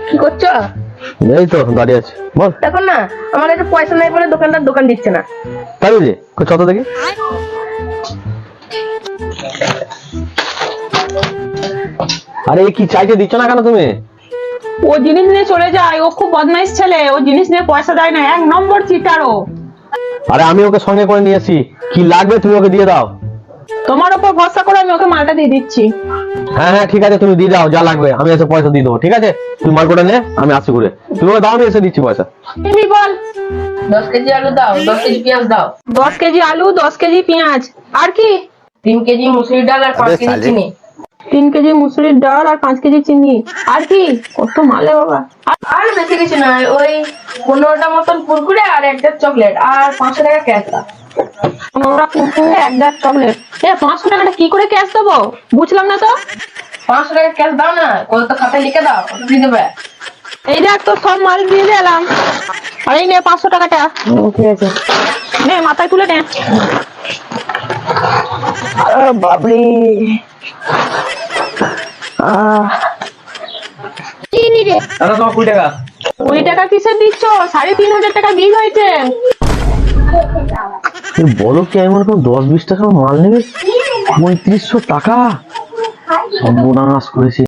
কি করছো? এই তো দাঁড়িয়ে আছি, বল। এখন না আমার কাছে পয়সা নাই বলে দোকানদার দোকান দিচ্ছে না। তাই বুঝি? কত দেখি। আরে কি চাইতে দিচ্ছ না কেন তুমি? ও জিনিস নিয়ে চলে যায়, ও খুব বদমাইশ ছেলে, ও জিনিস নিয়ে পয়সা দেয় না, 1 নম্বর চিটারও। আরে আমি ওকে সঙ্গে করে নিয়েছি, কি লাগবে তুমি ওকে দিয়ে দাও। তোমার উপর ভরসা করে আমি ওকে মালটা দিয়ে দিচ্ছি। হ্যাঁ হ্যাঁ ঠিক আছে, তুমি দিয়ে দাও যা লাগবে, আমি এসে পয়সা দিয়ে দেবো। ঠিক আছে, তুমি মাল করে নে, আমি আসি ঘুরে। তুমি ওকে দাও, আমি এসে দিচ্ছি পয়সা। তুমি বল। 10 কেজি আলু দাও, 10 কেজি পেঁয়াজ দাও, 10 কেজি আলু, 10 কেজি পেঁয়াজ, আর কি? 3 কেজি মুসুরি ডাল আর 5 কেজি চিনি। 3 কেজি মুসুরির ডাল আর 5 কেজি চিনি, আর কি? কত মালে বাবা। আর বেশি কিছু না, ওই 15টা মতন কুরকুরে আর একটা চকলেট আর 500 টাকা ক্যাশ দাও। ওরা কুকুরে 1 চকলেট। 500 টাকাটা কি করে ক্যাশ দেবো বুঝলাম না তো। 500 টাকা ক্যাশ দাও না, কত তো খাতায় লিখে দাও, কত দিয়ে দেবে। এই দেখ তো সব মাল দিয়ে দিলাম, আর এই নে 500 টাকাটা। ঠিক আছে, নে মাথায় তুলে নে। বাবরে। চিনি রে। দাদা তোমার 20 টাকা। 20 টাকা কিসের দিচ্ছ? 3500 টাকা বিল হয়েছে। বলো কি, আমি মনে করো 10-20 টাকা মাল নেবে, 3500 টাকা সর্বনাশ করেছি।